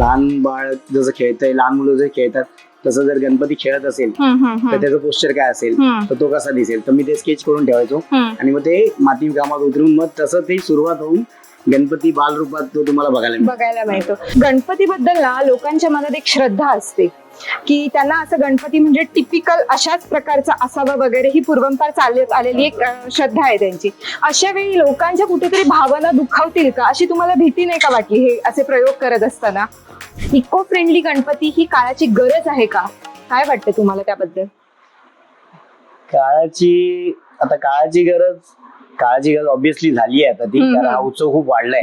लहान बाळ जसं खेळतंय, लहान मुलं जे खेळतात तसं जर गणपती खेळत असेल तर त्याचं पोस्टर काय असेल, तर तो कसा दिसेल, तर मी ते स्केच करून ठेवायचो आणि मग ते माती कामात उतरून मग तसं ते सुरुवात होऊन गणपती बाल रूपात तो तुम्हाला बघायला मिळतो. गणपतीबद्दल ना लोकांच्या मनात एक श्रद्धा असते की त्यांना असं गणपती म्हणजे टिपिकल अशाच प्रकारचा असावा वगैरे, ही पूर्वंपार चालत आलेली एक श्रद्धा आहे त्यांची. अशा वेळी लोकांच्या कुठेतरी भावना दुखावतील का, अशी तुम्हाला भीती नाही का वाटली हे असे प्रयोग करत असताना? इको फ्रेंडली गणपती ही काळाची गरज आहे का? काय वाटतं तुम्हाला त्याबद्दल? काळाची गरज ऑब्विसली झाली आहे आता ती, कारण हा उत्सव खूप वाढलाय.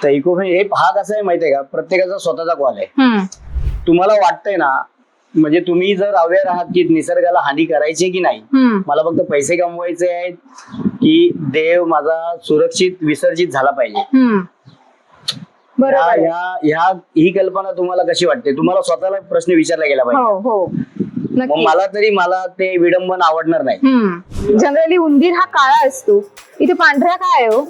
तर इको फ्रेंडली हा कसा आहे माहितीये का, प्रत्येकाचा स्वतःचा कॉल आहे. तुम्हाला वाटतंय ना, म्हणजे तुम्ही जर अवेअर आहात की निसर्गाला हानी करायची की नाही, मला फक्त पैसे कमवायचे आहेत की देव माझा सुरक्षित विसर्जित झाला पाहिजे, ही कल्पना तुम्हाला कशी वाटते? तुम्हाला स्वतःला प्रश्न विचारला गेला पाहिजे. मला ते विडंबन आवडणार नाही. जनरली उंदीर हा काळा असतो, इथे पांढरा काय हो?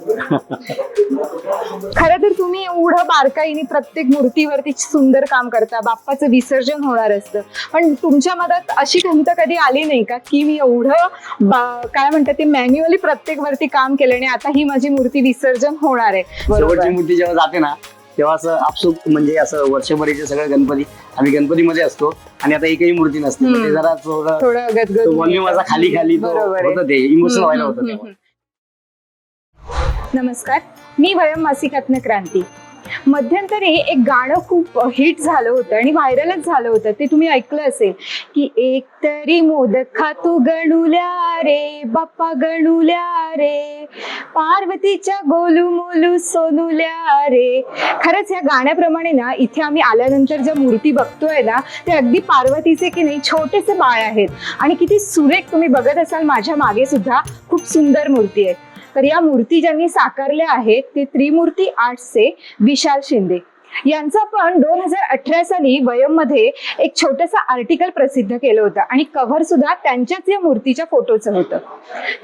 खरं तर तुम्ही एवढं बारकाईने प्रत्येक मूर्तीवरती सुंदर काम करता, बाप्पाचं विसर्जन होणार असतं, पण तुमच्या मनात अशी खंत कधी आली नाही का की मी एवढं काय म्हणतात ते मॅन्युअली प्रत्येक वरती काम केलं आणि आता ही माझी मूर्ती विसर्जन होणार आहे? शेवटची मूर्ती जेव्हा जाते ना तेव्हा असं आपसूक, म्हणजे असं वर्षभरीचे सगळे गणपती आम्ही गणपतीमध्ये असतो आणि आता एकही मूर्ती नसते, ते जरा थोडं गदगद व्हॉल्यूम असा खाली होतं, ते इमोशनल व्हायला होतं. नमस्कार, मी वयम मासिकातनं क्रांती. मध्यंतरी एक गाणं खूप हिट झालं होतं आणि व्हायरलच झालं होतं, ते तुम्ही ऐकलं असेल की एक तरी मोदक खातू गणुल्या रे बाप्पा गणुल्या रे, पार्वतीच्या गोलू मोलू सोनुल्या रे. खरंच या गाण्याप्रमाणे ना इथे आम्ही आल्यानंतर ज्या मूर्ती बघतोय ना, ते अगदी पार्वतीचे की नाही छोटेसे बाळ आहेत आणि किती सुरेख. तुम्ही बघत असाल माझ्या मागे सुद्धा खूप सुंदर मूर्ती आहे. तर या मूर्ती ज्यांनी साकारल्या आहेत ते त्रिमूर्ती आर्ट्सचे विशाल शिंदे यांचं आपण 2018 साली वयम मध्ये एक छोटंसं आर्टिकल प्रसिद्ध केलं होतं आणि कव्हर सुद्धा त्यांच्याच या मूर्तीच्या फोटोचं होतं.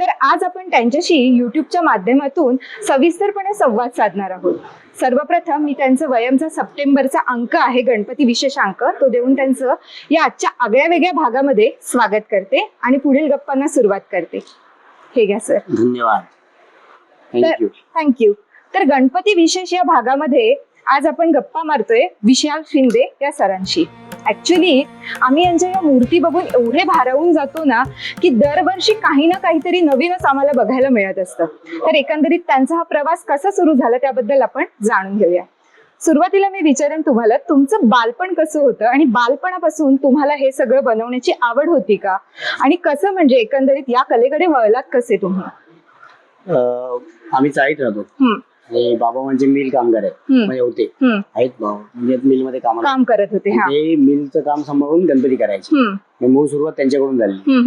तर आज आपण त्यांच्याशी युट्यूबच्या माध्यमातून सविस्तरपणे संवाद साधणार आहोत. सर्वप्रथम मी त्यांचं वयमचा सप्टेंबरचा अंक आहे गणपती विशेष अंक, तो देऊन त्यांचं या आजच्या आगळ्या वेगळ्या भागामध्ये स्वागत करते आणि पुढील गप्पांना सुरुवात करते. हे घ्या सर. धन्यवाद. थँक्यू. तर गणपती विशेष या भागामध्ये आज आपण गप्पा मारतोय विशाल शिंदे या सरांशी. ऍक्च्युली आम्ही यांच्या या मूर्ती बघून एवढे भारावून जातो ना की दरवर्षी काही ना काहीतरी नवीनच आम्हाला बघायला मिळत असतं. तर एकंदरीत त्यांचा हा प्रवास कसा सुरू झाला त्याबद्दल आपण जाणून घेऊया. सुरुवातीला मी विचारेन तुम्हाला, तुमचं बालपण कसं होतं आणि बालपणापासून तुम्हाला हे सगळं बनवण्याची आवड होती का, आणि कसं म्हणजे एकंदरीत या कलेकडे वळलात कसे तुम्ही? आम्ही चाळीत राहतो आणि बाबा म्हणजे मिल कामगार आहेत, म्हणजे होते आहेत भाऊ, म्हणजे मिल मध्ये काम करत होते. ते मिलचं काम सांभाळून गणपती करायचे. मूळ सुरुवात त्यांच्याकडून झाली.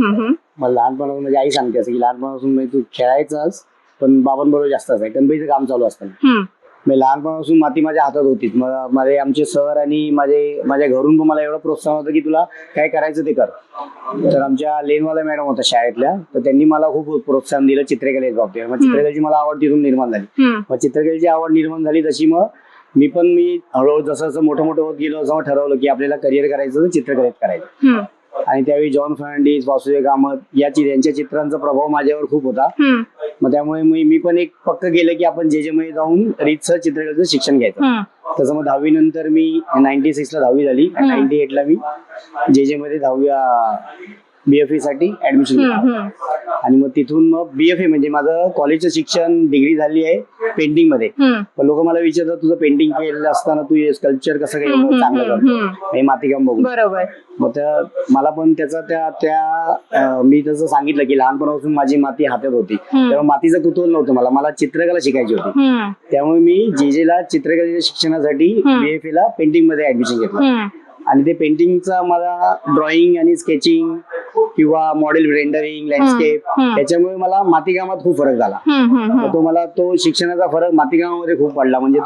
मला लहानपणापासून माझी आई सांगते असं की लहानपणापासून तू खेळायचाच पण बाबांबरोबर जास्त असायचं, गणपतीचं काम चालू असताना. मी लहानपणापासून माती माझ्या हातात होतीच. माझे आमचे सर आणि माझ्या घरून पण मला एवढं प्रोत्साहन होतं की तुला काय करायचं ते कर. तर आमच्या लेनवाला मॅडम होत्या शाळेतल्या, तर त्यांनी मला खूप प्रोत्साहन दिलं चित्रकलेच्या बाबतीत. मग चित्रकलेची मला आवड तिथून निर्माण झाली. मग चित्रकलेची आवड निर्माण झाली तशी मग मी हळूहळू जसं मोठं होत गेलो, असं ठरवलं की आपल्याला करिअर करायचं तर चित्रकलेत करायचं. आणि त्यावेळी जॉन फर्नांडिस, वासुदेव कामत यांच्या चित्रांचा प्रभाव माझ्यावर खूप होता. मग त्यामुळे मी पण एक पक्क केलं की आपण जे मध्ये जाऊन रीतसर चित्रकलेचं शिक्षण घ्यायचं. तसं मग 10वी नंतर मी 96 ला 10वी झाली, 98 ला मी जे मध्ये 10वी BFA साठी ऍडमिशन घेतलं. आणि मग तिथून मग BFA म्हणजे माझं कॉलेजचं शिक्षण, डिग्री झाली आहे पेंटिंग मध्ये. पण लोक मला विचारतात तुझं पेंटिंग केलं असताना तू स्कल्पचर कसं काय चांगलं करतो, मातीकाम बघून. बरोबर. मग मला पण त्याचा मी तसं सांगितलं की लहानपणापासून माझी माती हातात होती, तेव्हा मातीचं कुतूहल नव्हतं मला चित्रकला शिकायची होती. त्यामुळे मी ला चित्रकलेच्या शिक्षणासाठी BFA ला पेंटिंग मध्ये ऍडमिशन घेतलं. आणि ते पेंटिंगचा मला ड्रॉइंग आणि स्केचिंग किंवा मॉडेल रेंडरिंग, लँडस्केप त्याच्यामुळे मला मातीकामात खूप फरक झाला. तो शिक्षणाचा फरक मातीकामामध्ये खूप पडला. म्हणजे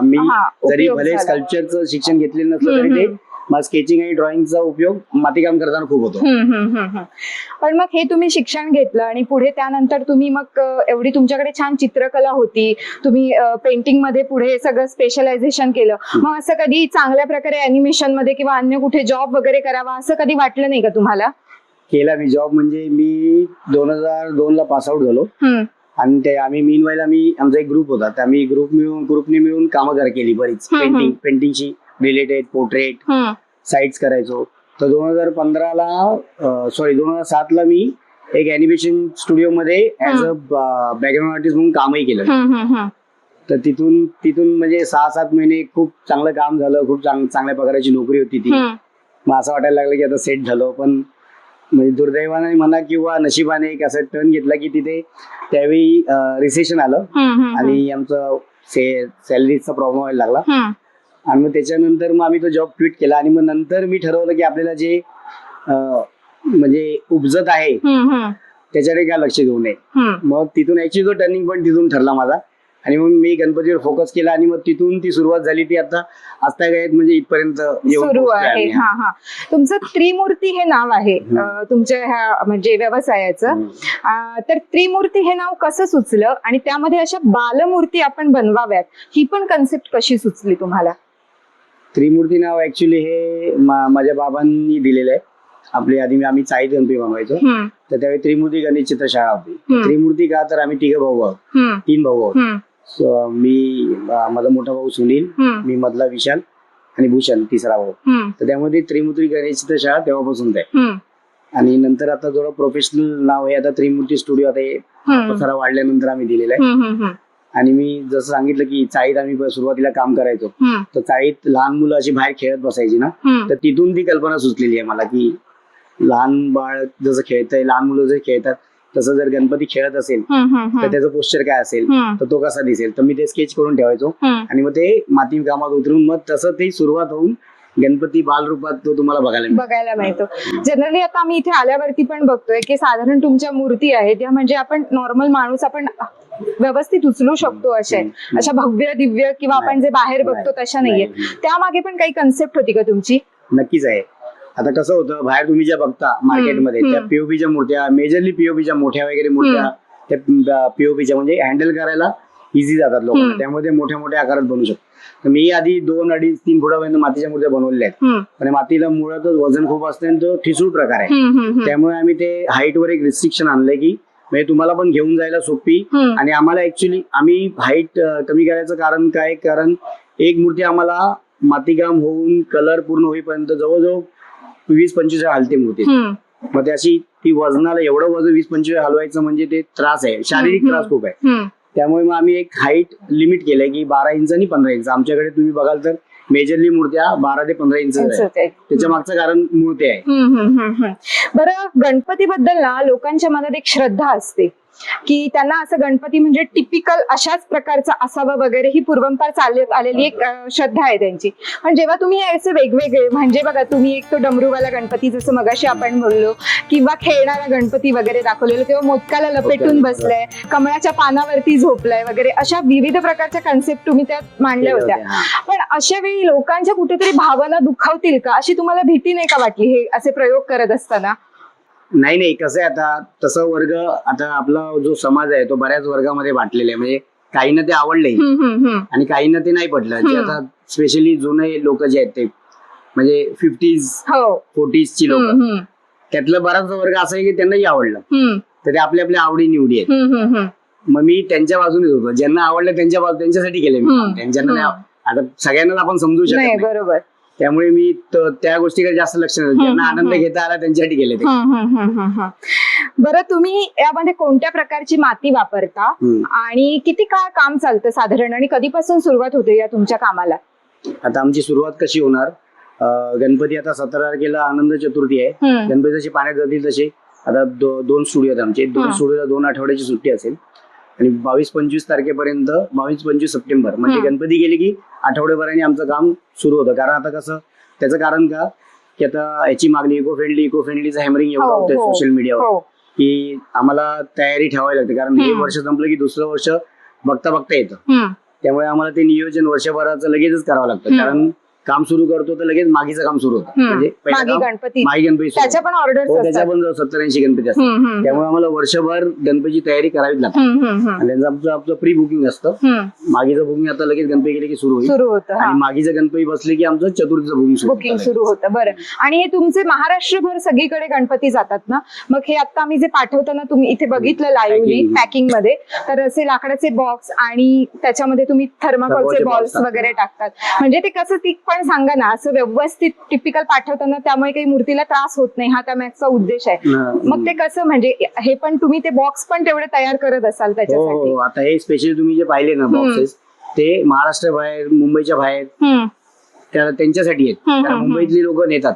मी जरी भले स्कल्पचरचं शिक्षण घेतलेलं नसलं तरी ते मला स्केचिंग आणि ड्रॉइंगचा उपयोग मातीकाम करताना खूप होतो. पण मग हे तुम्ही शिक्षण घेतलं आणि पुढे त्यानंतर तुम्ही मग एवढी तुमच्याकडे छान चित्रकला होती, तुम्ही पेंटिंग मध्ये पुढे सगळं स्पेशलायझेशन केलं, मग असं कधी चांगल्या प्रकारे अॅनिमेशन मध्ये किंवा अन्य कुठे जॉब वगैरे करावा असं कधी वाटलं नाही का तुम्हाला? केला मी जॉब, म्हणजे मी 2002 ला पास आउट झालो आणि ते आम्ही मीनवाईल आमचा एक ग्रुप होता, त्या आम्ही ग्रुपने मिळून कामं केली बरीच, पेंटिंगची रिलेटेड पोर्ट्रेट साइट्स करायचो. तर 2007 ला मी एक अॅनिमेशन स्टुडिओ मध्ये ऍज अ बॅकग्राऊंड आर्टिस्ट म्हणून कामही केलं. तर तिथून म्हणजे 6-7 महिने खूप चांगलं काम झालं, खूप चांगल्या पगाराची नोकरी होती ती. मग असं वाटायला लागलं की आता सेट झालो, पण म्हणजे दुर्दैवाने म्हणा किंवा नशिबाने एक असं टर्न घेतला की तिथे त्यावेळी रिसेशन आलं आणि आमचं सॅलरीचा प्रॉब्लेम व्हायला लागला. आणि मग त्याच्यानंतर मग आम्ही तो जॉब क्विट केला आणि मग नंतर मी ठरवलं की आपल्याला जे म्हणजे उपजत आहे त्याच्याकडे काय लक्ष देऊ नये. मग तिथून ऍक्च्युली तो टर्निंग पॉईंट तिथून ठरला माझा आणि मग मी गणपतीवर फोकस केला आणि मग तिथून ती सुरुवात झाली, ती आता आजतागायत म्हणजे इथपर्यंत सुरू आहे. तुमचं त्रिमूर्ती हे नाव आहे तुमच्या ह्या म्हणजे व्यवसायाचं. तर त्रिमूर्ती हे नाव कसं सुचलं आणि त्यामध्ये अशा बालमूर्ती आपण बनवाव्यात ही पण कन्सेप्ट कशी सुचली तुम्हाला? त्रिमूर्ती नाव ऍक्च्युली हे माझ्या बाबांनी दिलेलं आहे. आपली आधी आम्ही चाळीत गणपती बनवायचो, तर त्यावेळी त्रिमूर्ती गणेश चित्रशाळा होती. त्रिमूर्ती का, तर आम्ही 3 भाऊ आहोत, 3 भाऊ आहोत. मी, माझा मोठा भाऊ सुनील, मी मधला विशाल आणि भूषण 3रा भाऊ. तर त्यामध्ये त्रिमूर्ती गणेश चित्रशाळा तेव्हापासून आहे. आणि नंतर आता थोडं प्रोफेशनल नाव आहे, आता त्रिमूर्ती स्टुडिओ आता पसारा वाढल्यानंतर आम्ही दिलेला आहे. आणि मी जसं सांगितलं की चाळीत आम्ही सुरुवातीला काम करायचो, तर चाळीत लहान मुलं अशी बाहेर खेळत बसायची ना, तर तिथून ती कल्पना सुचलेली आहे मला की लहान बाळ जसं खेळतंय, लहान मुलं जर खेळतात तसं जर गणपती खेळत असेल तर त्याचं पोस्चर काय असेल, तर तो कसा दिसेल. तर मी ते स्केच करून ठेवायचो आणि मग ते माती कामात उतरून मग तसं ती सुरुवात होऊन गणपती बालरूपात तो तुम्हाला बघायला मिळतो. जनरली आता आम्ही इथे आल्यावरती पण बघतोय की साधारण तुमच्या मूर्ती आहेत त्या म्हणजे आपण नॉर्मल माणूस आपण व्यवस्थित उचलू शकतो अशा भव्य दिव्य किंवा आपण जे बाहेर बघतो तशा नाहीये. त्यामागे पण काही कन्सेप्ट होती का तुमची? नक्कीच आहे. आता कसं होतं, बाहेर तुम्ही ज्या बघता मार्केटमध्ये त्या पीओपीच्या मूर्त्या, मेजरली पीओपीच्या मोठ्या वगैरे मूर्त्या, त्या पीओपीच्या म्हणजे हँडल करायला इझी जातात लोकांना, त्यामध्ये मोठ्या मोठ्या आकारात बनवू शकतो. तर मी आधी 2, 2.5, 3 फुटापर्यंत मातीच्या मूर्त्या बनवलेल्या आहेत. पण मातीला मुळातच वजन खूप असते आणि तो ठिसूळ प्रकार आहे, त्यामुळे आम्ही ते हाईट वर एक रिस्ट्रिक्शन आणलंय की म्हणजे तुम्हाला पण घेऊन जायला सोपी. आणि आम्हाला ऍक्च्युली आम्ही हाईट कमी करायचं कारण काय, कारण एक मूर्ती आम्हाला मातीकाम होऊन कलर पूर्ण होईपर्यंत जवळजवळ 20-25 हलते मूर्ती. मग त्याची ती वजनाला एवढं वजन 20-25 हलवायचं म्हणजे ते त्रास आहे, शारीरिक त्रास खूप आहे. त्यामुळे मग आम्ही एक हाईट लिमिट केलंय की 12 इंच आणि 15 इंच. आमच्याकडे तुम्ही बघाल तर मेजरली मूर्त्या 12 ते 15 इंच आहेत. त्याच्या मागचं कारण मूर्ती आहे. बरं, गणपतीबद्दल ना लोकांच्या मनात एक श्रद्धा असते की त्यांना असं गणपती म्हणजे टिपिकल अशाच प्रकारचा असावा वगैरे, ही पूर्वंपार चालत आलेली एक श्रद्धा आहे त्यांची. पण जेव्हा तुम्ही असे वेगवेगळे म्हणजे बघा, तुम्ही एक तो डमरूवाला गणपती जसं मगाशी आपण बोललो किंवा खेळणारा गणपती वगैरे दाखवलेलो, किंवा मोदकाला लपेटून बसलाय, कमळाच्या पानावरती झोपलाय वगैरे, अशा विविध प्रकारच्या कन्सेप्ट तुम्ही त्यात मांडल्या होत्या. पण अशा वेळी लोकांच्या कुठेतरी भावना दुखावतील का, अशी तुम्हाला भीती नाही का वाटली हे असे प्रयोग करत असताना? नाही, कसं आहे, आता तसं वर्ग, आता आपला जो समाज आहे तो बऱ्याच वर्गामध्ये वाटलेला आहे. म्हणजे काहींना ते आवडले आणि काहींना ते नाही पडलं. जे आता स्पेशली जुने लोक जे आहेत ते म्हणजे 50s 40s ची लोक, त्यातला बराच वर्ग असा आहे की त्यांनाही आवडलं. तर ते आपल्या आपल्या आवडी निवडी आहेत. मग मी त्यांच्या बाजूनेच होतो, ज्यांना आवडलं त्यांच्यासाठी केले मी. त्यांच्या आता सगळ्यांना आपण समजू शकत नाही, बरोबर. त्यामुळे मी त्या गोष्टीकडे जास्त लक्ष नाही, ज्यांना आनंद घेता आला त्यांच्यासाठी केले ते. बरं, तुम्ही यामध्ये कोणत्या प्रकारची माती वापरता आणि किती काळ काम चालतं साधारण, आणि कधीपासून सुरुवात होते या तुमच्या कामाला? आता आमची सुरुवात कशी होणार, गणपती आता 17 तारखेला आनंद चतुर्थी आहे. गणपती जसे पाण्यात जातील तसे आता 2 स्टुडिओ आहेत आमचे. 2 स्टुडिओला 2 आठवड्याची सुट्टी असेल आणि 22-25 तारखेपर्यंत, 22-25 सप्टेंबर म्हणजे गणपती गेले की आठवड्याभराने आमचं काम सुरू होतं. कारण आता कसं, त्याचं कारण का की आता याची मागणी इको फ्रेंडलीचं हॅमरिंग एवढं होतं सोशल मीडियावर की आम्हाला तयारी ठेवावी लागते. कारण हे वर्ष संपलं की दुसरं वर्ष बघता येतं. त्यामुळे आम्हाला ते नियोजन वर्षभराचं लगेचच करावं लागतं. कारण काम सुरू करतो तर लगेच मागीचं काम सुरू होतं. म्हणजे पहिलं मागी काम गणपती मागी गणपती सुरू त्याच्या होतं. पण ऑर्डर हो, त्याच्या पण 70-80 गणपती असतात. त्यामुळे आम्हाला वर्षभर गणपतीची तयारी करावीच लागते. आणि त्यांचं आमचं प्री बुकिंग असतं. मागीचं बुकिंग आता लगेच गणपती गेले की सुरू होईल. सुरू होतं आणि मागीचं गणपती बसले की आमचं चतुर्थीचं बुकिंग सुरू होतं. बरं, आणि हे तुमचे महाराष्ट्रभर सगळीकडे गणपती जातात ना, मग हे आता आम्ही जे पाठवताना तुम्ही इथे बघितलं लाईव्हली पॅकिंग मध्ये, तर असे लाकडाचे बॉक्स आणि त्याच्यामध्ये तुम्ही थर्माकोलचे बॉल्स वगैरे टाकतात. म्हणजे ते कसं, ती पण सांगा ना, असं व्यवस्थित टिपिकल पाठवताना त्यामुळे काही मूर्तीला त्रास होत नाही, हा त्या मागचा उद्देश आहे. मग ते कसं, म्हणजे हे पण तुम्ही ते बॉक्स पण तेवढे तयार करत असाल त्याच्यासाठी? हो, आता हे स्पेशली तुम्ही जे पाहिले ना बॉक्सेस, ते महाराष्ट्र बाहेर, मुंबईच्या बाहेर त्यांच्यासाठी आहेत. कारण मुंबईतली लोक नेतात,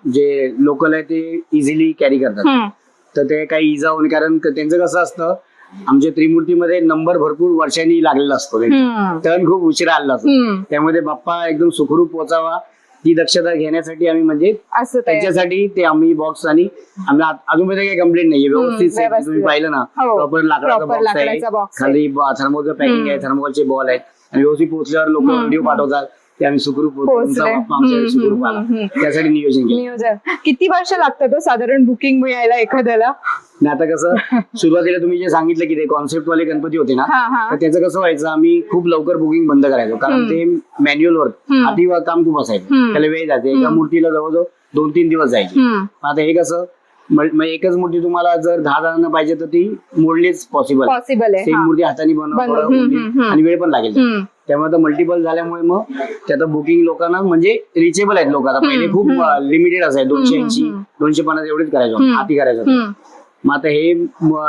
जे लोकल आहे ते इझिली कॅरी करतात. तर ते काही इजा होणे, कारण त्यांचं कसं असतं, आमच्या त्रिमूर्तीमध्ये नंबर भरपूर वर्षांनी लागलेला असतो. टर्न खूप उशिरा आलेला असतो. त्यामध्ये बाप्पा एकदम सुखरूप पोचावा ती दक्षता घेण्यासाठी आम्ही म्हणजे त्याच्यासाठी ते आम्ही बॉक्स, आणि आम्ही अजूनपर्यंत काही कंप्लेंट नाहीये. व्यवस्थित तुम्ही पाहिलं ना, प्रॉपर लाकडाचा बॉक्स आहे, खाली थर्मोचं पॅकिंग आहे, थर्मोकॉलचे बॉल आहेत, आणि व्यवस्थित पोहोचल्यावर लोक व्हिडिओ पाठवतात की आम्ही सुखरूप सुखरूप आला. त्यासाठी नियोजन किती वर्ष लागतात साधारण बुकिंग मिळायला एखाद्याला? आता कसं, सुरुवातीला तुम्ही जे सांगितलं की ते कॉन्सेप्ट वाले गणपती होते ना, तर त्याचं कसं व्हायचं, आम्ही खूप लवकर बुकिंग बंद करायचो. कारण ते मॅन्युअल वर्क, हाती काम खूप असायचं, त्याला वेळ जायचं. एका मूर्तीला जवळजवळ 2-3 दिवस जायचे. आता हे कसं, एकच मूर्ती तुम्हाला जर 10 जणांना पाहिजे तर ती मोडलीच पॉसिबल आहे. सेम मूर्ती हाताने बनवणं आणि वेळ पण लागेल. त्यामुळे आता मल्टिपल झाल्यामुळे मग त्याचं बुकिंग लोकांना म्हणजे रिचेबल आहेत लोक. आता पहिले खूप लिमिटेड असायचं, 280-250 एवढेच करायचो, हाती करायचो. मग आता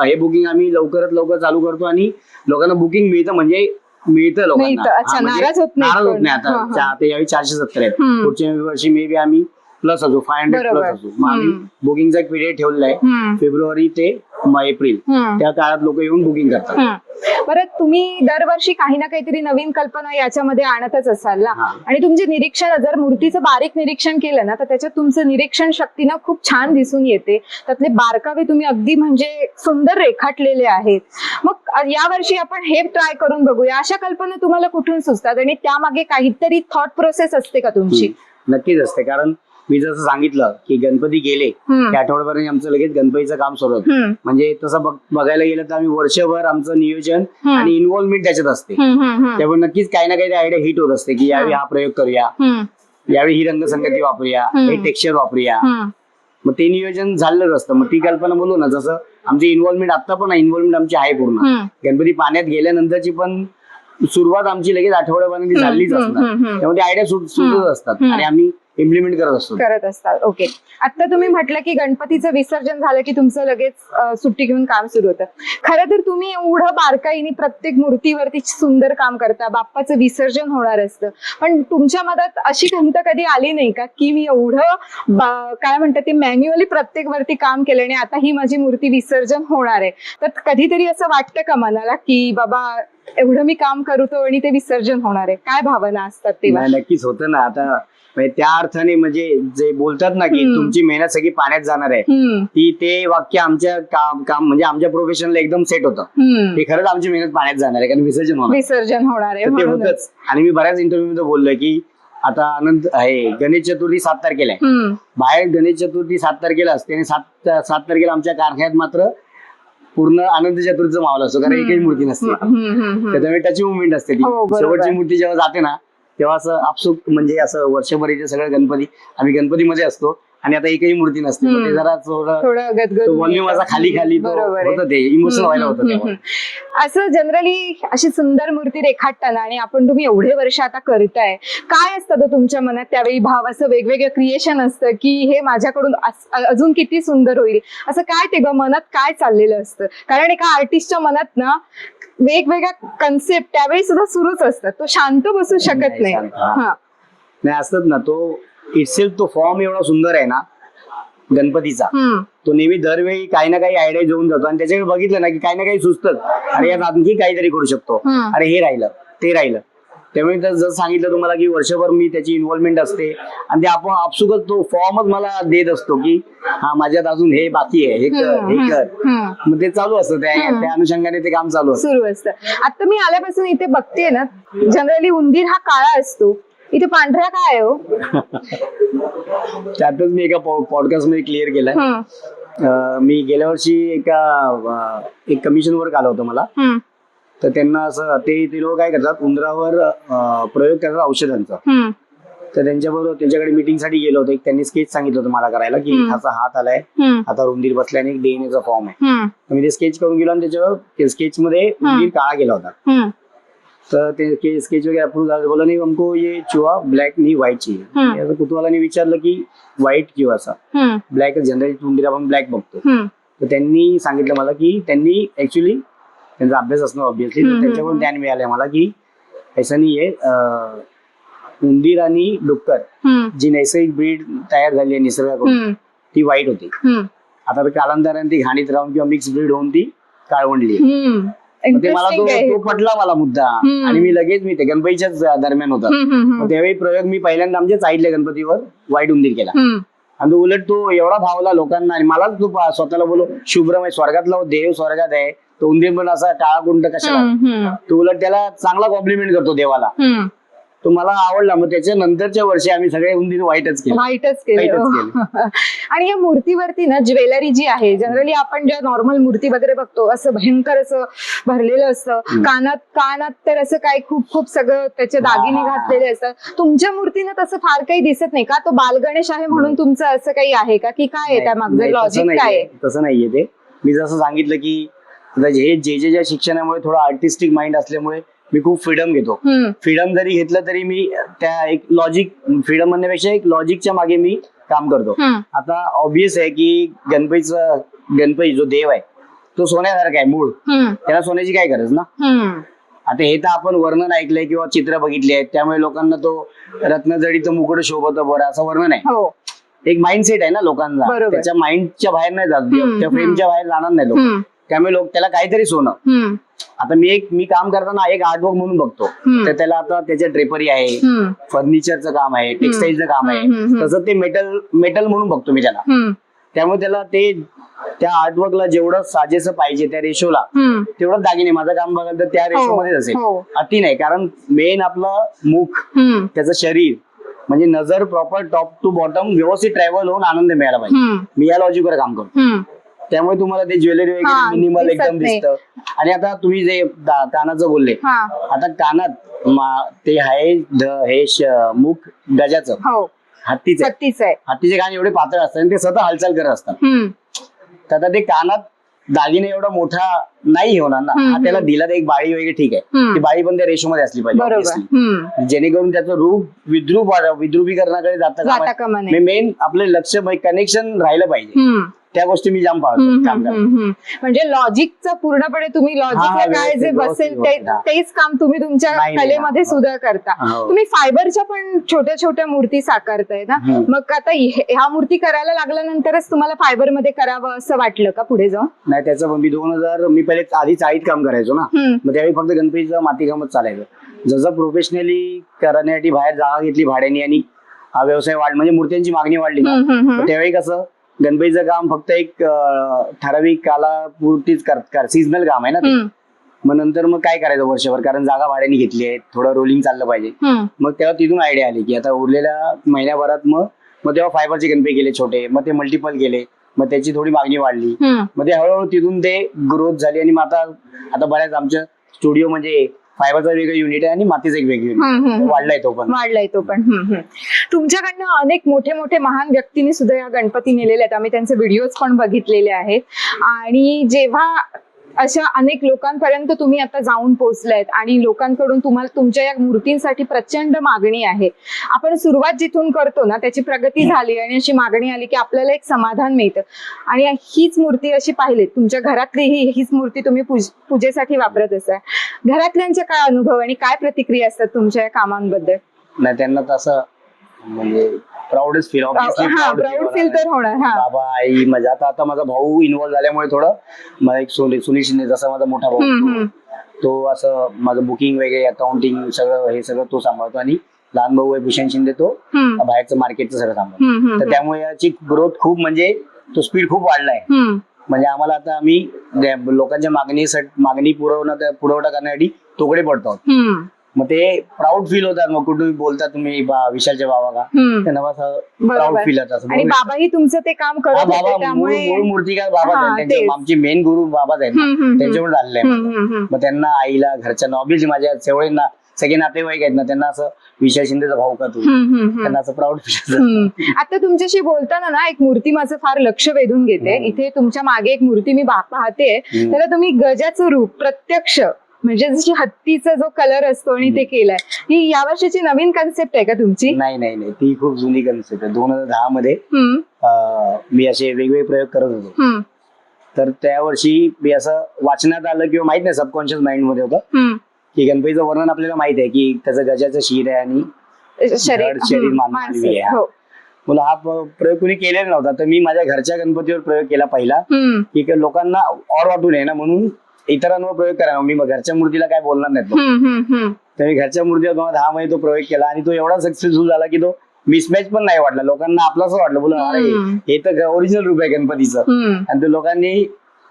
हे बुकिंग आम्ही लवकरात लवकर चालू करतो, आणि लोकांना बुकिंग मिळतं, म्हणजे मिळतं लोकांना, नाराज होत नाही. आता यावेळी 470 आहेत, पुढच्या वर्षी मे बी आम्ही प्लस असू, 500 प्लस असू. मग आम्ही बुकिंगचा एक पिरियड ठेवलेला आहे, फेब्रुवारी ते एप्रिल. त्या काळात लोक येऊन बुकिंग करतात. बरं, तुम्ही दरवर्षी काही ना काहीतरी नवीन कल्पना याच्यामध्ये आणतच असाल ना, आणि तुमचे निरीक्षण, जर मूर्तीचं बारीक निरीक्षण केलं ना, तर त्याच्यात तुमचं निरीक्षण शक्ती ना खूप छान दिसून येते. त्यातले बारकावे तुम्ही अगदी म्हणजे सुंदर रेखाटलेले आहेत. मग यावर्षी आपण हे ट्राय करून बघूया, अशा कल्पना तुम्हाला कुठून सुचतात, आणि त्यामागे काहीतरी थॉट प्रोसेस असते का तुमची? नक्कीच असते, कारण मी जसं सांगितलं की गणपती गेले त्या आठवड्यापर्यंत आमचं लगेच गणपतीचं काम सुरू होतं. म्हणजे तसं बघायला गेलं तर आम्ही वर्षभर आमचं नियोजन आणि इन्व्हॉल्वमेंट त्याच्यात असते. त्यामुळे नक्कीच काही ना काही आयडिया हिट होत असते की यावेळी हा प्रयोग करूया, यावेळी ही रंगसंगती वापरूया, हे टेक्स्चर वापरूया. मग ते नियोजन झालेलं असतं. मग ती कल्पना बोलू ना, जसं आमची इन्व्हॉल्वमेंट आता पण इन्व्हॉल्वमेंट आमची आहे पूर्ण. गणपती पाण्यात गेल्यानंतरची पण सुरुवात आमची लगेच आठवड्यापर्यंत झालीच असणार. त्यामुळे आयडिया सुचत असतात आणि आम्ही इम्प्लिमेंट करत असतात. ओके, आता तुम्ही म्हटलं की गणपतीचं विसर्जन झालं की तुमचं लगेच सुट्टी घेऊन काम सुरू होतं. खरं तर तुम्ही एवढं बारकाईने प्रत्येक मूर्तीवरती सुंदर काम करता, बाप्पाचं विसर्जन होणार असतं, पण तुमच्या मनात अशी खंत कधी आली नाही का की मी एवढं काय म्हणतात ते मॅन्युअली प्रत्येक वरती काम केलं आणि आता ही माझी मूर्ती विसर्जन होणार आहे, तर कधीतरी असं वाटतं का मनाला की बाबा एवढं मी काम करतो आणि ते विसर्जन होणार आहे? काय भावना असतात तेव्हा? नक्कीच होतं ना. आता त्या अर्थाने म्हणजे जे बोलतात ना की तुमची मेहनत सगळी पाण्यात जाणार आहे, ती ते वाक्य आमच्या काम म्हणजे आमच्या प्रोफेशनला एकदम सेट होतं. ते खरंच आमची मेहनत पाण्यात जाणार आहे, कारण विसर्जन होणार आहे. ते होतच. आणि मी बऱ्याच इंटरव्ह्यू मध्ये बोललोय की आता आनंद आहे, गणेश चतुर्थी 7 तारखेला आहे. बाहेर गणेश चतुर्थी 7 तारखेला असते, आणि 7 तारखेला आमच्या कारखान्यात मात्र पूर्ण आनंद चतुर्थीचा माहोल असतो, कारण एकही मूर्ती नसते. त्याच्यामुळे त्याची मुवमेंट असते. ती शेवटची मूर्ती जेव्हा जाते ना, तेव्हा असं आपसुक म्हणजे असं वर्षभर इथे सगळं गणपती, आम्ही गणपतीमध्ये असतो आणि आता एकही मूर्ती नसते. ते जरा थोडं व्हॉल्यूम असा खाली होतं, ते इमोशनल व्हायला होतं. असं जनरली अशी सुंदर मूर्ती रेखाटताना, आणि तुम्ही एवढे वर्ष आता करताय, काय असतं तुमच्या मनात त्यावेळी भाव? असं वेगवेगळं क्रिएशन असतं की हे माझ्याकडून अजून किती सुंदर होईल, असं काय ते मनात काय चाललेलं असतं? कारण एका आर्टिस्टच्या मनात ना वेगवेगळ्या कन्सेप्ट त्यावेळी सुद्धा सुरूच असतात, तो शांत बसू शकत नाही. असतात ना, तो इटसेल्फ तो फॉर्म एवढा सुंदर आहे ना गणपतीचा, तो नेहमी दरवेळी काही ना काही आयडिया घेऊन जातो, आणि त्याच्याकडे बघितलं ना की काही ना काही सुचतं, अरे यात आणखी काहीतरी करू शकतो, अरे हे राहिलं ते राहिलं. त्यामुळे जसं सांगितलं तुम्हाला की वर्षभर मी त्याची इन्व्हॉल्वमेंट असते, आणि ते आपण आपसुकच तो फॉर्मच मला देत असतो की हा माझ्यात अजून हे बाकी आहे, हे कर. मग ते चालू असतं, त्या अनुषंगाने ते काम सुरू असतं. आता मी आल्यापासून इथे बघतेय ना, जनरली उंदीर हा काळा असतो इथे पांढऱ्या काय आहे हो? त्यातच मी एका पॉडकास्ट मध्ये क्लिअर केलंय. मी गेल्या वर्षी एक कमिशन वर्क आलं होतं मला. तर त्यांना असं ते लोक काय करतात, उंदरावर प्रयोग करतात औषधांचा. तर त्यांच्याकडे मीटिंग साठी गेलो होतो. त्यांनी स्केच सांगितलं होतं मला करायला की हाचा हात आलाय, हातावर उंदीर बसलाय आणि एक डीएनएचा फॉर्म आहे. तर मी ते स्केच करून गेलो आणि त्याच्यावर स्केच मध्ये उंदीर काळा गेला होता. तर ते स्केच वगैरे अप्रूव्ह झालं. बोला नाही हमको ये चुहा ब्लॅक नहीं व्हाईट चाहिए. असं कुतूहलाने विचारलं की व्हाईट किंवा असा ब्लॅक, जनरली उंदीर आपण ब्लॅक बघतो. तर त्यांनी सांगितलं मला की त्यांनी ऍक्च्युली त्यांचा अभ्यास असणं ऑब्विसली त्यांच्याकडून ज्ञान मिळालंय मला की ऐसा नाहीये, उंदीर आणि डुक्कर जी नैसर्गिक ब्रीड तयार झाली आहे निसर्गाकडून ती वाईट होती. आता कालांतराने ती घाणीत राहून किंवा मिक्स ब्रीड होऊन ती काळवंडली. ते मला तो पटला मला मुद्दा. आणि मी लगेच ते गणपतीच्याच दरम्यान होता. त्यावेळी प्रयोग मी पहिल्यांदा आमच्या साईडल्या गणपतीवर वाईट उंदीर केला. आणि तो उलट तो एवढा भावला लोकांना आणि मलाच तो स्वतःला बोलो शुभ्रमय स्वर्गातला देव स्वर्गात आहे, तो उंदीर पण असा काळा कुंड कशाला. तो उलट त्याला चांगला कॉम्प्लिमेंट करतो देवाला. तो मला आवडला. मग त्याच्या नंतरच्या वर्षी आम्ही सगळे उंदीर व्हाईटच केले. आणि या मूर्तीवरती ना ज्वेलरी जी आहे, जनरली आपण ज्या नॉर्मल मूर्ती वगैरे बघतो असं भयंकर असं भरलेलं असतं. कानात तर असं काय खूप सगळं त्याचे दागिने घातलेले असतात. तुमच्या मूर्तीनं तसं फार काही दिसत नाही का? तो बालगणेश आहे म्हणून तुमचं असं काही आहे का, की काय आहे त्या मागचं लॉजिक काय आहे? तसं नाहीये. ते मी जसं सांगितलं की हे ज्या शिक्षणामुळे थोडं आर्टिस्टिक माइंड असल्यामुळे मी खूप फ्रीडम घेतो. फ्रीडम जरी घेतलं तरी मी त्या एक लॉजिक, फ्रीडम म्हणण्यापेक्षा एक लॉजिकच्या मागे मी काम करतो. आता ऑब्विस आहे की गणपती जो देव आहे तो सोन्यासारखा आहे मूळ, त्याला सोन्याची काय गरज ना. आता हे तर आपण वर्णन ऐकलंय किंवा चित्र बघितले आहेत, त्यामुळे लोकांना तो रत्नजडीचं मुकुट शोभतं बरं असं वर्णन आहे. एक माइंडसेट आहे ना लोकांना, त्याच्या माइंडच्या बाहेर नाही जात, त्या फ्रेमच्या बाहेर जाणार नाही लोक. त्यामुळे लोक त्याला काहीतरी सोनं. आता मी काम करताना एक आर्टवर्क म्हणून बघतो. तर त्याला आता त्याच्या ड्रेपरी आहे, फर्निचरचं काम आहे, टेक्सटाईलचं काम आहे, तसं ते मेटल म्हणून बघतो मी त्याला. त्यामुळे त्याला ते त्या आर्टवर्कला जेवढं साजेसं पाहिजे त्या रेशोला तेवढं दागिने माझं काम बघाल तर त्या रेशो मध्येच असेल, अति नाही. कारण मेन आपलं मुख, त्याचं शरीर म्हणजे नजर प्रॉपर टॉप टू बॉटम व्यवस्थित ट्रॅव्हल होऊन आनंद मिळाला पाहिजे. मी या लॉजिकवर काम करतो. त्यामुळे तुम्हाला ते ज्वेलरी वगैरे मिनिमल एकदम दिसतं. आणि आता तुम्ही जे कानाचं बोलले, आता कानात ते आहे हे मुख गजाचं, हत्तीचे कान एवढे पातळ असतात आणि ते सतत हालचाल करत असतात. तर आता ते कानात दागिने एवढा मोठा नाही होणार ना. त्याला दिला तर एक बाळी वगैरे ठीक आहे, ती बाळी पण त्या रेशोमध्ये असली पाहिजे, जेणेकरून त्याचं रूप विद्रुपीकरणाकडे जाता. मेन आपलं लक्ष कनेक्शन राहिलं पाहिजे. त्या गोष्टी मी जाम पाहतो. म्हणजे लॉजिकचा पूर्णपणे तुम्ही लॉजिकला काय जे बसेल तेच काम तुम्ही तुमच्या कलेमध्ये सुद्धा करता. तुम्ही फायबरच्या पण छोट्या छोट्या मूर्ती साकारताय ना. मग आता ह्या मूर्ती करायला लागल्यानंतरच तुम्हाला फायबर मध्ये करावं असं वाटलं का पुढे जाऊन? नाही, त्याचं मी 2000 मी पहिले आधी चाळीत काम करायचो ना. मग त्यावेळी फक्त गणपतीचं मातीकामच चालायचं. जसं प्रोफेशनली करण्यासाठी बाहेर जागा घेतली भाड्याने आणि हा व्यवसाय म्हणजे मूर्त्यांची मागणी वाढली ना, त्यावेळी कसं गणपतीचं काम फक्त एक ठराविक कालापुरतीच सीझनल काम आहे ना ते. मग नंतर मग काय करायचं वर्षभर, कारण जागा भाड्याने घेतली आहे, थोडं रोलिंग चाललं पाहिजे. मग तेव्हा तिथून आयडिया आली की आता उरलेल्या महिन्याभरात मग तेव्हा फायबरचे गणपती गेले छोटे, मग ते मल्टिपल गेले, मग त्याची थोडी मागणी वाढली. मग ते हळूहळू तिथून ते ग्रोथ झाली. आणि मग आता बऱ्याच आमच्या स्टुडिओ म्हणजे फायबरचं वेगळं युनिट आहे आणि मातीचं एक वेगळं युनिट वाढलाय तो पण. तुमच्याकडनं अनेक मोठे महान व्यक्तींनी सुद्धा या गणपती नेलेले आहेत. आम्ही त्यांचे व्हिडिओज पण बघितलेले आहेत. आणि जेव्हा अशा अनेक लोकांपर्यंत तुम्ही आता जाऊन पोहोचलायत आणि लोकांकडून तुम्हाला तुमच्या या मूर्तींसाठी प्रचंड मागणी आहे. आपण सुरुवात जिथून करतो ना त्याची प्रगती झाली आणि अशी मागणी आली की आपल्याला एक समाधान मिळतं. आणि हीच मूर्ती अशी पाहिलीत तुमच्या घरातली हीच मूर्ती तुम्ही पूजेसाठी वापरत असाल. घरातल्यांचे काय अनुभव आणि काय प्रतिक्रिया असतात तुमच्या या कामांबद्दल? नाही, त्यांना तसं म्हणजे प्राऊडच फील प्राऊड फील तर होणार. बाबा आई माझा आता माझा भाऊ इन्व्हॉल्व झाल्यामुळे थोडं मला एक सुनील शिंदे जसा माझा मोठा भाऊ तो असं माझं बुकिंग वगैरे अकाउंटिंग सगळं तो सांभाळतो. आणि लहान भाऊ आहे भूषण शिंदे, तो बाहेरचं मार्केटचं सगळं सांभाळतो. तर त्यामुळे याची ग्रोथ खूप म्हणजे तो स्पीड खूप वाढलाय. म्हणजे आम्हाला आता आम्ही लोकांच्या मागणी पुरवठा करण्यासाठी तोकडे पडतो. मग ते प्राऊड फील होतात. मग कुठे बोलता तुम्ही विशालच्या बाबा का, त्यांना असं प्राऊड फील होतं. आणि बाबाही तुमचं ते काम करत होते बाबा त्यामुळे मूळ मूर्तिकार बाबा त्यांचे आमचे मेन गुरु बाबाच आहेत ना, त्यांच्याकडून आलेले आहे. मग त्यांना आईला घरच्यांना ऑब्विसली माझ्या सेवळींना सगळे नातेवाईक आहेत ना, त्यांना असं विशाल शिंदेचा भाऊ का तू, त्यांना असं प्राऊड फील. आता तुमच्याशी बोलताना ना एक मूर्ती माझं फार लक्ष वेधून घेते. इथे तुमच्या मागे एक मूर्ती मी पाहते, त्याला तुम्ही गजाचं रूप प्रत्यक्ष म्हणजे जशी हत्तीचा जो कलर असतो आणि ते केलाय. ही या वर्षीची नवीन कन्सेप्ट आहे का तुमची? नाही नाही नाही, ती खूप जुनी कन्सेप्ट आहे. 2010 मध्ये मी असे वेगवेगळे प्रयोग करत होतो. तर त्या वर्षी मी असं वाचण्यात आलं किंवा माहित नाही, सबकॉन्शियस माइंड मध्ये होतं की गणपतीचं वर्णन आपल्याला माहित आहे की त्याचं गजाचं शिर आहे आणि शरीर मानवी आहे. मला हा प्रयोग कुणी केलेला नव्हता, तर मी माझ्या घरच्या गणपतीवर प्रयोग केला पहिला, की लोकांना ऑड वाटू नये ना म्हणून इतरांवर प्रयोग करा. मी घरच्या मूर्तीला काय बोलणार नाही, तर मी घरच्या मूर्तीवर 2010 मध्ये तो प्रयोग केला आणि तो एवढा सक्सेसफुल झाला की तो मिसमॅच पण नाही वाटला. लोकांना आपलं असं वाटलं, बोला अरे हे तर ओरिजिनल रूप आहे गणपतीचं, आणि ते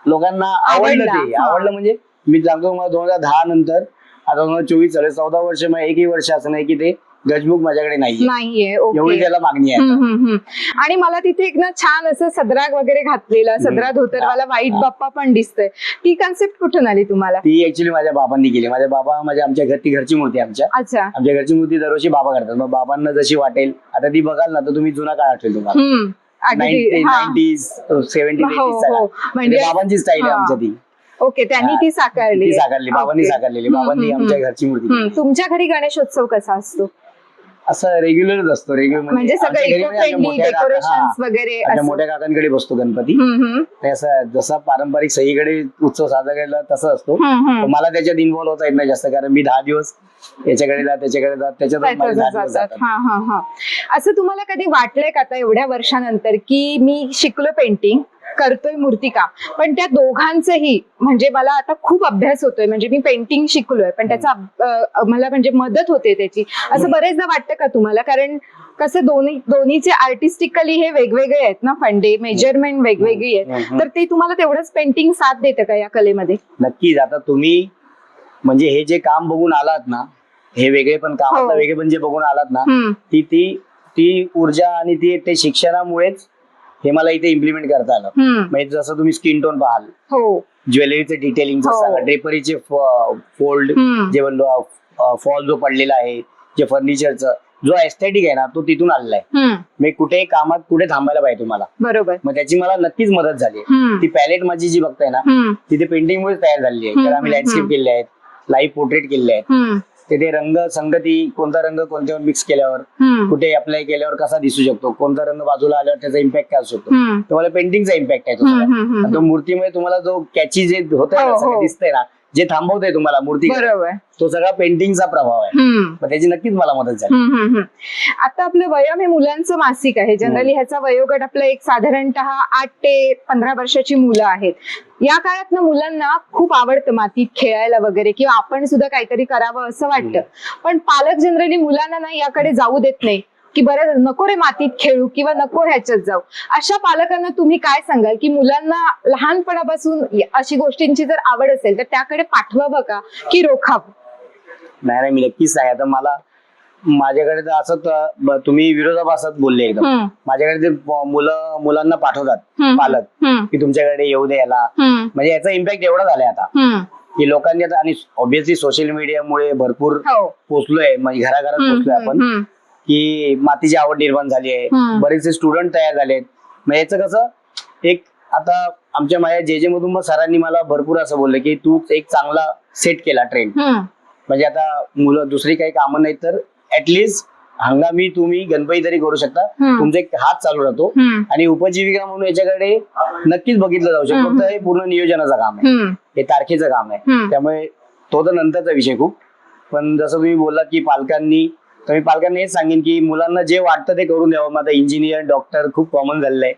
लोकांना आवडलं. ते आवडलं म्हणजे मी सांगतो मला 2010 नंतर आता 2024 झाले, 14 वर्ष, मग एकही वर्ष असं नाही की ते गजबुक माझ्याकडे नाहीये. एवढी त्याला मागणी आहे. आणि मला तिथे एक ना छान असं सदरा वगैरे घातलेला, सदरा धोतरवाला व्हाईट बाप्पा पण दिसतोय. ती कन्सेप्ट कुठून आली तुम्हाला? ती ऍक्च्युली माझ्या बाबांनी केली. माझ्या बाबा आमच्या घरची मूर्ती आमच्या घरची मूर्ती दरवर्षी बाबा करतात. मग बाबांना जशी वाटेल, आता ती बघाल ना तर तुम्ही जुना काळ आठवेल तुम्हाला, 90s 70s म्हणजे बाबांची स्टाईल आहे आमच्या ती. ओके, त्यांनी ती साकारली. बाबांनी साकारलेली. बाबांनी आमच्या घरची मूर्ती. तुमच्या घरी गणेशोत्सव कसा असतो? असं रेग्युलरच असतो. म्हणजे डेकोरेशन्स वगैरे मोठ्या काकांकडे बसतो गणपती. असं जसं पारंपरिक सगळीकडे उत्सव साजरा केला तसं असतो. मला त्याच्यात इन्व्हॉल्व होता येत नाही जास्त, कारण मी 10 दिवस याच्याकडे जा त्याच्याकडे जा, त्याच्यात. असं तुम्हाला कधी वाटलंय का आता एवढ्या वर्षानंतर की मी शिकलो पेंटिंग, करतोय मूर्तिका, पण त्या दोघांचंही म्हणजे मला आता खूप अभ्यास होतोय, म्हणजे मी पेंटिंग शिकलोय पण त्याचा मला म्हणजे मदत होते त्याची, असं बरेचदा वाटतं का तुम्हाला? कारण कसं दोन्हीचे आर्टिस्टिकली हे वेगवेगळे आहेत ना, फंडे मेजरमेंट वेगवेगळी आहेत, तर ते तुम्हाला तेवढंच पेंटिंग साथ देतं का या कलेमध्ये? नक्कीच. आता तुम्ही म्हणजे हे जे काम बघून आलात ना, हे वेगळे पण काम वेगळे पण जे बघून आलात ना, ती ऊर्जा आणि ते शिक्षणामुळेच हे मला इथे इम्प्लिमेंट करता आलं. म्हणजे जसं तुम्ही स्किन टोन पाहाल, ज्वेलरीचे डिटेलिंग, ड्रेपरीचे फोल्ड, जे फॉल जो पडलेला आहे, जे फर्निचरचं जो एस्थेटिक आहे ना, तो तिथून आलेला आहे. मी कुठे कामात कुठे थांबायला पाहिजे तुम्हाला, बरोबर. मग त्याची मला नक्कीच मदत झाली. ती पॅलेट माझी जी बघताय ना, ती पेंटिंग मुळे तयार झालेली आहे. कारण आम्ही लँडस्केप केले आहेत, लाईव्ह पोर्ट्रेट केले आहेत. ते रंग संगती, कोणता रंग कोणत्यावर मिक्स केल्यावर, कुठे अप्लाय केल्यावर कसा दिसू शकतो, कोणता रंग बाजूला आल्यावर त्याचा इम्पॅक्ट काय असू शकतो, तुम्हाला पेंटिंगचा इम्पॅक्ट आहे. तो मूर्तीमध्ये तुम्हाला जो कॅची जे होतं दिसतंय ना, जे थांबवतंय तुम्हाला मूर्ती, तो सगळा पेंटिंगचा प्रभाव आहे. मग त्याची नक्कीच मला मदत झाली. आता आपलं वयम हे मुलांचं मासिक आहे. जनरली ह्याचा वयोगट आपला एक साधारणतः 8 ते 15 वर्षाची मुलं आहेत. या काळात ना मुलांना खूप आवडतं मातीत खेळायला वगैरे, किंवा आपण सुद्धा काहीतरी करावं असं वाटतं, पण पालक जनरली मुलांना ना याकडे जाऊ देत नाही, की बरं नको रे मातीत खेळू किंवा नको ह्याच्यात जाऊ. अशा पालकांना तुम्ही काय सांगाल की मुलांना लहानपणापासून अशी गोष्टींची जर आवड असेल तर त्याकडे पाठवावं का की रोखावं? नाही, मी नक्कीच सांग. आता माझ्याकडे तर असं तुम्ही विरोधाभासात बोलले एकदम. माझ्याकडे ते मुलांना पाठवतात पालक की तुमच्याकडे येऊ दे याला. म्हणजे याचा इम्पॅक्ट एवढा झालाय आता की लोकांनी आता, आणि ऑब्व्हियसली सोशल मीडियामुळे भरपूर पोहोचलोय, म्हणजे घराघरात पोहोचलोय आपण, की मातीची आवड निर्माण झाली आहे. बरेचसे स्टुडंट तयार झालेत. मग याचं कसं, एक आता आमच्या माझ्या जे मधून सरांनी मला भरपूर असं बोललं की तू एक चांगला सेट केला ट्रेंड. म्हणजे आता मुलं दुसरी काही कामं नाही तर ऍटलिस्ट हंगामी तुम्ही गणपती तरी करू शकता, तुमचा एक हात चालू राहतो, आणि उपजीविका म्हणून याच्याकडे नक्कीच बघितलं जाऊ शकतो. तर हे पूर्ण नियोजनाचं काम आहे, हे तारखेचं काम आहे. त्यामुळे तो तर नंतरचा विषय खूप. पण जसं तुम्ही बोललात की तर मी पालकांना हेच सांगेन की मुलांना जे वाटतं ते करून द्यावं. माझा इंजिनियर, डॉक्टर खूप कॉमन झालेलं आहे,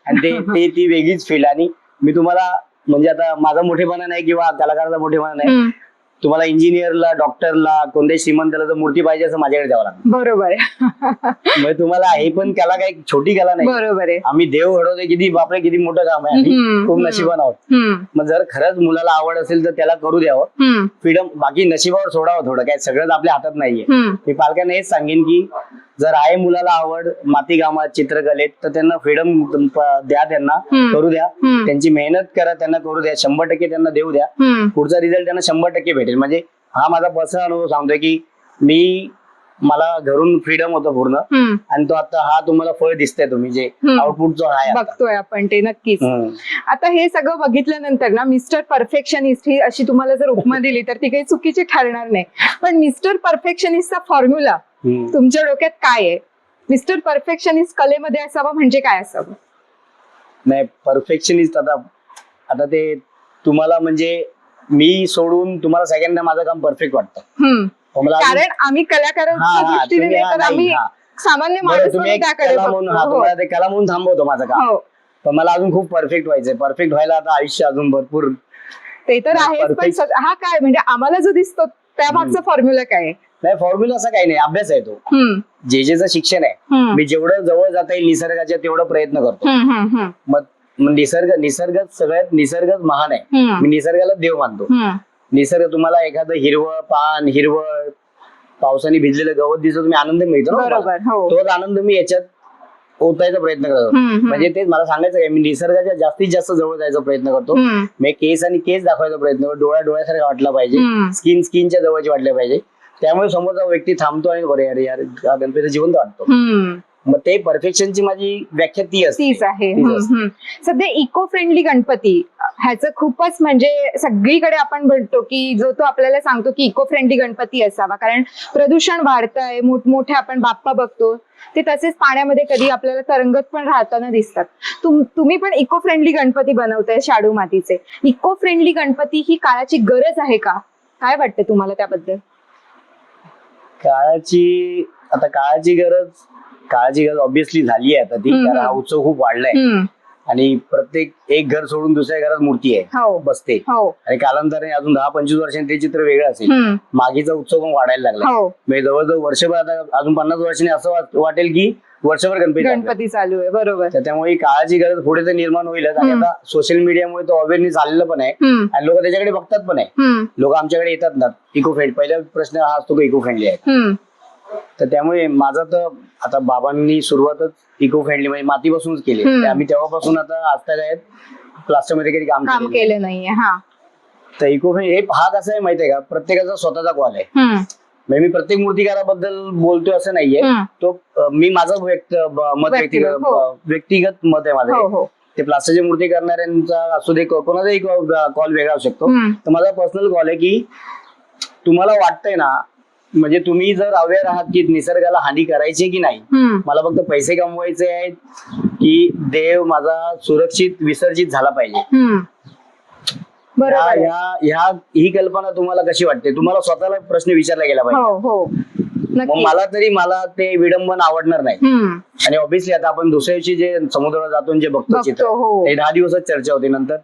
आणि ती वेगळीच फील्ड. आणि मी तुम्हाला म्हणजे आता माझा मोठेपणा नाही किंवा कलाकाराचा मोठेपणा नाही, तुम्हाला इंजिनियरला, डॉक्टरला, कोणत्याही श्रीमंताला जर मूर्ती पाहिजे असं माझ्याकडे द्यावं लागतं. बरोबर आहे. म्हणजे तुम्हाला हे पण कला काही छोटी कला नाही. बरोबर आहे. आम्ही देव घडवतोय, किती बापरे किती मोठं काम आहे. आम्ही खूप नशिबान आहोत. मग जर खरंच मुलाला आवड असेल तर त्याला करू द्यावं. फ्रीडम, बाकी नशिबावर सोडावं थोडं, काय सगळंच आपल्या हातात नाहीये. मी पालकांना हेच सांगेन की जर आहे मुलाला आवड मातीकामात, चित्रकलेत, तर त्यांना फ्रीडम द्या, त्यांना करू द्या. त्यांची मेहनत करा, त्यांना करू द्या. 100% त्यांना देऊ द्या. पुढचा रिझल्ट त्यांना 100% भेटेल. म्हणजे हा माझा पर्सनल अनुभव सांगतोय की मला घरून फ्रीडम होतं पूर्ण, आणि तो आता हा तुम्हाला फळ दिसतंय, तुम्ही जे आउटपुट जो आहे बघतोय आपण ते नक्कीच. आता हे सगळं बघितल्यानंतर ना मिस्टर परफेक्शनिस्ट ही अशी तुम्हाला जर उपमा दिली तर ती काही चुकीची ठरणार नाही. पण मिस्टर परफेक्शनिस्टचा फॉर्म्युला तुमच्या डोक्यात काय आहे? मिस्टर परफेक्शनिस्ट कलेमध्ये असावं म्हणजे काय असावं? नाही, परफेक्शनिस्ट आता ते तुम्हाला, म्हणजे मी सोडून तुम्हाला सगळ्यांना माझं काम परफेक्ट वाटतं. कारण आम्ही कलाकारांच्या दृष्टीने नाही तर आम्ही सामान्य माणूस म्हणून त्याकडे तुम्हाला ते कला म्हणून थांबवतो माझं काम. पण मला अजून खूप परफेक्ट व्हायचंय. परफेक्ट व्हायला आता आयुष्य अजून भरपूर. ते तर आहे, पण हा काय म्हणजे आम्हाला जो दिसतो त्या मागचा फॉर्म्युला काय आहे? नाही, फॉर्म्युला असं काही नाही, अभ्यास आहे तो. जेचं शिक्षण आहे. मी जेवढं जवळ जाता येईल निसर्गाच्या तेवढं प्रयत्न करतो. मग निसर्ग सगळ्यात महान आहे. मी निसर्गाला देव मानतो. निसर्ग तुम्हाला एखादं हिरवळ पान, हिरवळ पावसाने भिजलेलं गवत दिसतं, तुम्ही आनंद मिळतो ना, तोच आनंद मी याच्यात ओतायचा प्रयत्न करतो. म्हणजे तेच मला सांगायचं काय, मी निसर्गाच्या जास्तीत जास्त जवळ जायचा प्रयत्न करतो. मी केस दाखवायचा प्रयत्न करतो. डोळ्यासारखा वाटला पाहिजे, स्किनच्या जवळची वाटले पाहिजे. त्यामुळे समोरचा व्यक्ती थांबतो आणि बरे अरे यार गणपती जिवंत वाटतो. मग ते परफेक्शनची माझी व्याख्या तीच आहे. सध्या इको फ्रेंडली गणपती ह्याचं खूपच म्हणजे सगळीकडे आपण बोलतो की जो तो आपल्याला सांगतो की इको फ्रेंडली गणपती असावा, कारण प्रदूषण वाढतंय. मोठमोठे आपण बाप्पा बघतो ते तसेच पाण्यामध्ये कधी आपल्याला तरंगत पण राहताना दिसतात. तुम्ही पण इको फ्रेंडली गणपती बनवताय शाडू मातीचे. इको फ्रेंडली गणपती ही काळाची गरज आहे का? काय वाटतं तुम्हाला त्याबद्दल? काळाची गरज ऑब्विसली झाली आहे आता ती, कारण हा उत्सव खूप वाढलाय आणि प्रत्येक एक घर सोडून दुसऱ्या घरात मूर्ती आहे बसते. आणि कालांतराने अजून 10-25 वर्षांनी ते चित्र वेगळं असेल. मागीचा उत्सव पण वाढायला लागला. म्हणजे जवळजवळ वर्षभर, आता अजून 50 वर्षांनी असं वाटेल की वर्षभर गणपती चालू आहे. बरोबर. त्यामुळे काळाची गरज पुढे तर निर्माण होईलच. आणि आता सोशल मीडियामुळे तो अवेअरनेस आलेलं पण आहे आणि लोक त्याच्याकडे बघतात पण आहे. लोक आमच्याकडे येतात ना इको फ्रेंडली. पहिला प्रश्न हा असतो की इको फ्रेंडली आहे. तर त्यामुळे माझं तर आता बाबांनी सुरुवातच इको फ्रेंडली म्हणजे मातीपासूनच केली. आम्ही तेव्हापासून आता आजतागायत प्लास्टर मध्ये कधी काम केलं नाहीये. तर इको फ्रेंडली हा कसा आहे माहितीये का, प्रत्येकाचा स्वतःचा कॉल आहे. म्हणजे मी प्रत्येक मूर्तिकाराबद्दल बोलतोय असं नाहीये. तो मी माझं व्यक्तिगत मत आहे माझं. ते प्लास्टरची मूर्ती करणाऱ्यांचा असू दे, कोणाचाही कॉल वेगळा असू शकतो. तर माझा पर्सनल कॉल आहे की तुम्हाला वाटतंय ना, म्हणजे तुम्ही जर अवेअर आहात की निसर्गाला हानी करायची की नाही, मला फक्त पैसे कमवायचे आहेत की देव माझा सुरक्षित विसर्जित झाला पाहिजे, ही कल्पना तुम्हाला कशी वाटते? तुम्हाला स्वतःला प्रश्न विचारला गेला पाहिजे. मला ते विडंबन आवडणार नाही. आणि ऑब्विसली आता आपण दुसऱ्या दिवशी जे समुद्राला जातो जे बघतो चित्र, हे 10 दिवसच चर्चा होती. नंतर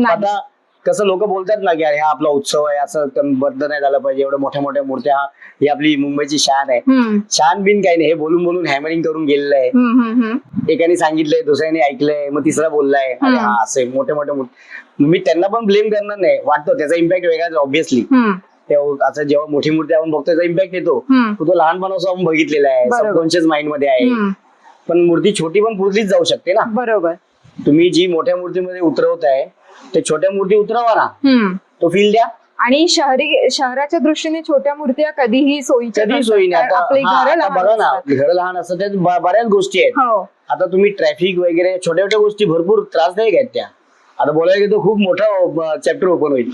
आता कसं लोक बोलतात ना की अरे हा आपला उत्सव आहे, असं बद्द नाही झालं पाहिजे, एवढ्या मोठ्या मोठ्या मूर्त्या, ही आपली मुंबईची शान आहे. शान बिन काही नाही, हे बोलून बोलून हॅमरिंग करून गेलेलं आहे. एकाने सांगितलंय, दुसऱ्याने ऐकलंय, मग तिसरा बोललाय अरे हा असे मोठे मोठे मूर्ती. मी त्यांना पण ब्लेम करणार नाही. वाटतो त्याचा इम्पॅक्ट वेगळाच ऑब्विसली. असं जेव्हा मोठी मूर्ती आपण बघतो त्याचा इम्पॅक्ट येतो. तो लहानपणापासून आपण बघितलेला आहे, सबकॉन्शियस माइंड मध्ये आहे. पण मूर्ती छोटी पण पुरलीच जाऊ शकते ना. बरोबर. तुम्ही जी मोठ्या मूर्तीमध्ये उतरवताय ते छोट्या मूर्ती उतरवा ना, तो फील द्या. आणि शहराच्या दृष्टीने छोट्या मूर्त्या कधीही सोयीच्या बघा ना, घर लहान असतं त्यात बऱ्याच गोष्टी आहेत. आता तुम्ही ट्रॅफिक वगैरे छोट्या छोट्या गोष्टी भरपूर त्रासदायक आहेत त्या. आता बोलायला गेलो खूप मोठा चॅप्टर ओपन होईल,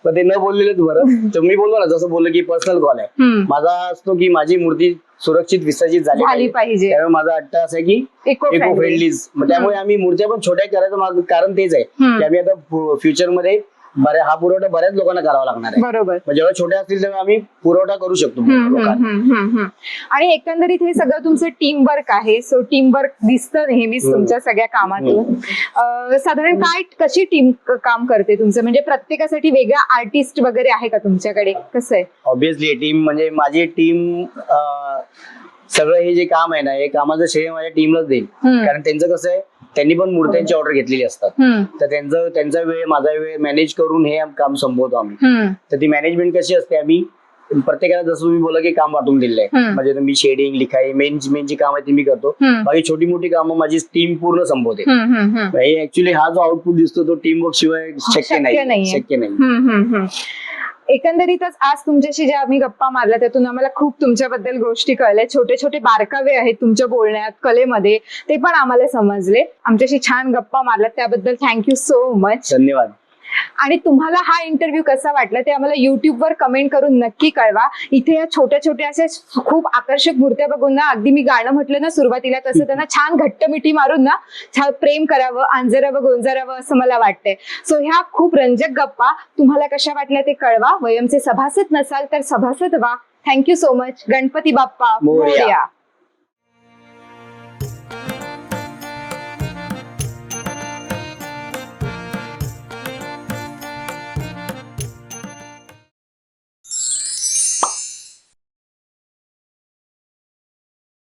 पण ते न बोललेलंच बरं. तर मी बोललो ना, जसं बोललो की पर्सनल कॉल आहे माझा असतो की माझी मूर्ती सुरक्षित विसर्जित झाली पाहिजे. त्यामुळे माझा अट्टा असं आहे की इको फ्रेंडलीज. त्यामुळे आम्ही मूर्त्या पण छोट्या करायचं कारण तेच आहे की आम्ही आता फ्युचर मध्ये हा पुरवठा बऱ्याच लोकांना करावा लागणार आहे. बरोबर. मग जेव्हा छोटे असतील तेव्हा आम्ही पुरवठा करू शकतो लोकांना. आणि एकंदरीत हे सगळं तुमचं टीम वर्क आहे. सो टीम वर्क दिसतं नेहमीच तुमच्या सगळ्या कामातून. साधारण कशी टीम काम करते तुमचं, म्हणजे प्रत्येकासाठी वेगळा आर्टिस्ट वगैरे आहे का तुमच्याकडे, कसं आहे? ऑब्विसली टीम म्हणजे माझी टीम, सगळं हे जे काम आहे ना, हे कामाचं श्रेय माझ्या टीमलाच देईल. कारण त्यांचं कसं आहे, त्यांनी पण मूर्त्यांची ऑर्डर घेतलेली असतात, तर त्यांचा वेळ माझा वेळ मॅनेज करून हे काम संपवतो आम्ही. तर ती मॅनेजमेंट कशी असते, आम्ही प्रत्येकाला जसं तुम्ही बोला की काम वाटून दिलंय, म्हणजे मी शेडिंग, लिखाई, मेन जी काम आहे ती मी करतो, बाकी छोटी मोठी कामं माझी टीम पूर्ण संपवते. ऍक्च्युली हा जो आउटपुट दिसतो तो टीम वर्क शिवाय शक्य नाही. एकंदरीतच आज तुमच्याशी ज्या आम्ही गप्पा मारल्या त्यातून आम्हाला खूप तुमच्याबद्दल गोष्टी कळल्या. छोटे छोटे बारकावे आहेत तुमच्या बोलण्यात, कलेमध्ये, ते पण आम्हाला समजले. आमच्याशी छान गप्पा मारल्यात त्याबद्दल थँक्यू सो मच. धन्यवाद. आणि तुम्हाला हा इंटरव्ह्यू कसा वाटला ते आम्हाला युट्यूबवर कमेंट करून नक्की कळवा. इथे या छोट्या छोट्या अशा खूप आकर्षक मूर्त्या बघून ना, अगदी मी गाणं म्हटलं ना सुरुवातीला तसं त्यांना छान घट्ट मिठी मारून ना छान प्रेम करावं, अंजरावं, गोंजारावं असं मला वाटतंय. सो ह्या खूप रंजक गप्पा तुम्हाला कशा वाटल्या ते कळवा. वयमचे सभासद नसाल तर सभासद व्हा. Thank you so much. Ganpati Bappa Morya.